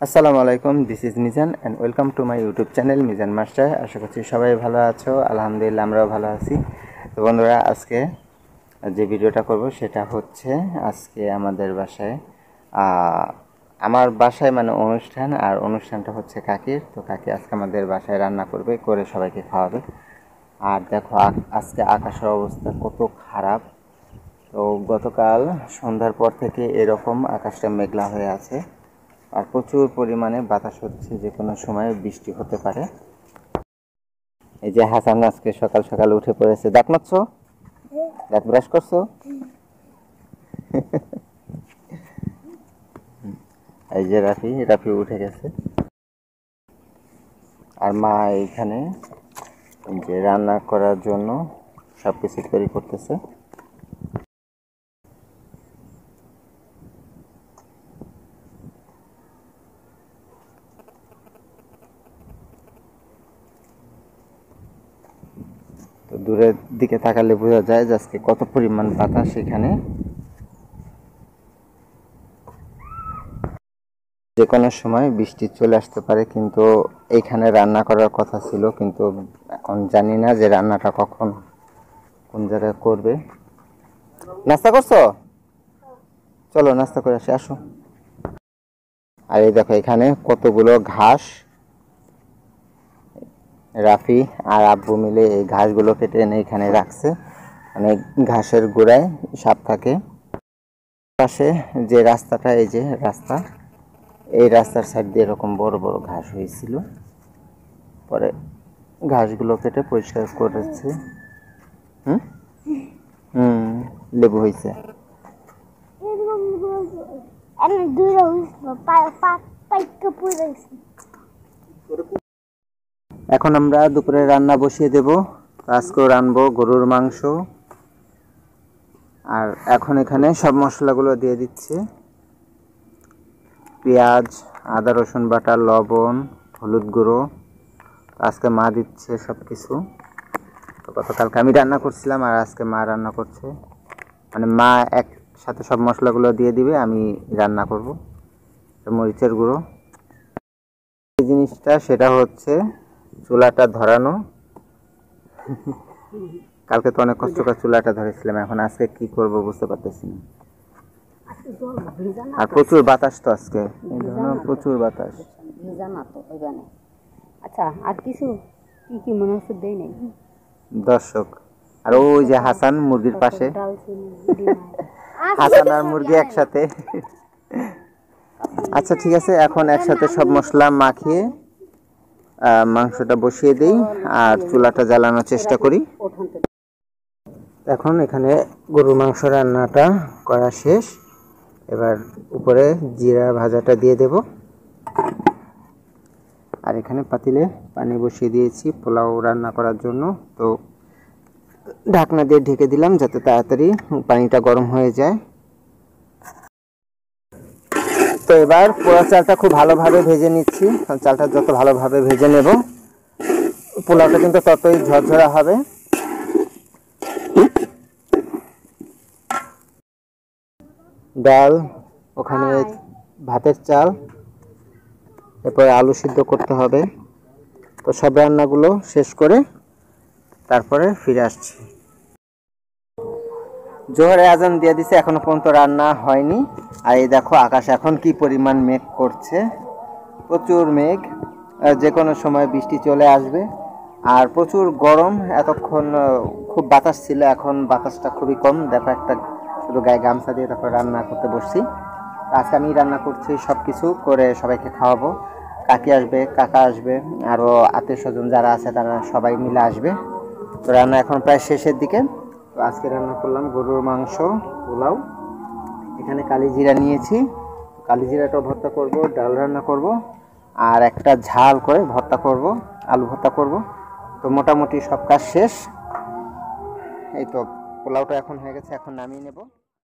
আসসালামু আলাইকুম, this is Mizan and welcome to my YouTube channel Mizan master. আশা করছি সবাই ভালো আছো। আলহামদুলিল্লাহ আমরাও ভালো আছি। তো বন্ধুরা, আজকে যে ভিডিওটা করব সেটা হচ্ছে আজকে আমাদের বাসায় আমার বাসায় মানে অনুষ্ঠান, আর অনুষ্ঠানটা হচ্ছে কাকির। তো কাকি আজকে আমাদের বাসায় রান্না করবে, করে সবাইকে খাওয়াবে। আর দেখো আজকে আকাশের অবস্থা কত খারাপ। তো গতকাল সন্ধ্যার পর থেকে এরকম আকাশটা মেঘলা হয়ে আছে, আর প্রচুর পরিমাণে বাতাস হচ্ছে, যে কোনো সময় বৃষ্টি হতে পারে। এই যে হাসান আজকে সকাল সকাল উঠে পড়েছে। দাঁত মাজছো? দাঁত ব্রাশ করছো? এই যে রাফি উঠে গেছে। আর মা এইখানে যে রান্না করার জন্য সবকিছু তৈরি করতেছে। তো দূরের দিকে তাকালে বোঝা যায় যে আজকে কত পরিমাণ বাতাস এখানে। যে কোনো সময় বৃষ্টি চলে আসতে পারে, কিন্তু এইখানে রান্না করার কথা ছিল, কিন্তু এখন জানি না যে রান্নাটা কখন কোন জায়গায় করবে। নাস্তা করছো? চলো নাস্তা করে আসি, আসো। আর এই দেখো এখানে কতগুলো ঘাস, রাফি আর আব্বু মিলে এই ঘাসগুলো কেটে এনে এখানে রাখছে। মানে ঘাসের গোড়ায় সাপ থাকে। পাশে যে রাস্তাটা, এই যে রাস্তা, এই রাস্তার সাইড দিয়ে এরকম বড় বড় ঘাস হয়েছিল, পরে ঘাসগুলো কেটে পরিষ্কার করেছে। হুম হুম লেবু হয়েছে। এখন আমরা দুপুরে রান্না বসিয়ে দেব। আজকেও রানবো গরুর মাংস। আর এখন এখানে সব মশলাগুলো দিয়ে দিচ্ছে: পেঁয়াজ, আদা রসুন বাটা, লবণ, হলুদ গুঁড়ো। আজকে মা দিচ্ছে সব কিছু। তো গতকালকে আমি রান্না করছিলাম, আর আজকে মা রান্না করছে। মানে মা একসাথে সব মশলাগুলো দিয়ে দিবে, আমি রান্না করব। মরিচের গুঁড়ো, এই জিনিসটা সেটা হচ্ছে চুলাটা ধরানো। কালকে তো অনেক কষ্ট করে চুলাটা ধরেছিলাম, এখন আজকে কি করব বুঝতে পারতেছি না। আর প্রচুর বাতাস তো আজকে, প্রচুর বাতাস। আচ্ছা, আর কিছু কি কি মনে হচ্ছে দেই নাই দর্শক। আর ওই যে হাসান মুরগির পাশে, হাসান আর মুরগি একসাথে। আচ্ছা ঠিক আছে, এখন একসাথে সব মশলা মাখিয়ে মাংসটা বসিয়ে দিই আর চুলাটা জ্বালানোর চেষ্টা করি। এখন এখানে গরুর মাংস রান্নাটা করা শেষ। এবার উপরে জিরা ভাজাটা দিয়ে দেব। আর এখানে পাতিলে পানি বসিয়ে দিয়েছি পোলাও রান্না করার জন্য। তো ঢাকনা দিয়ে ঢেকে দিলাম যাতে তাড়াতাড়ি পানিটা গরম হয়ে যায়। তো এবার পোলাও চালটা খুব ভালোভাবে ভেজে নিচ্ছি। চালটা যত ভালোভাবে ভেজে নেব, পোলাওটা কিন্তু ততই ঝরঝরা হবে। ডাল, ওখানে ভাতের চাল, এরপরে আলু সিদ্ধ করতে হবে। তো সব রান্নাগুলো শেষ করে তারপরে ফিরে আসছি। জোহরে আজান দিয়ে দিছে, এখনো পর্যন্ত রান্না হয়নি। আর এই দেখো আকাশ এখন কি পরিমাণ মেঘ করছে, প্রচুর মেঘ। যে কোনো সময় বৃষ্টি চলে আসবে। আর প্রচুর গরম, এতক্ষণ খুব বাতাস ছিল, এখন বাতাসটা খুবই কম। দেখো একটা শুধু গায়ে গামছা দিয়ে তারপর রান্না করতে বসছি। আজকে আমি রান্না করছি, সব কিছু করে সবাইকে খাওয়াবো। কাকি আসবে, কাকা আসবে, আরও আত্মীয় স্বজন যারা আছে তারা সবাই মিলে আসবে। তো রান্না এখন প্রায় শেষের দিকে। তো আজকে রান্না করলাম গরুর মাংস, পোলাও, এখানে কালিজিরা নিয়েছি, কালিজিরাটাও ভর্তা করব, ডাল রান্না করব, আর একটা ঝাল করে ভর্তা করব, আলু ভর্তা করব। তো মোটামুটি সব কাজ শেষ। এই তো পোলাওটা এখন হয়ে গেছে, এখন নামিয়ে নেব।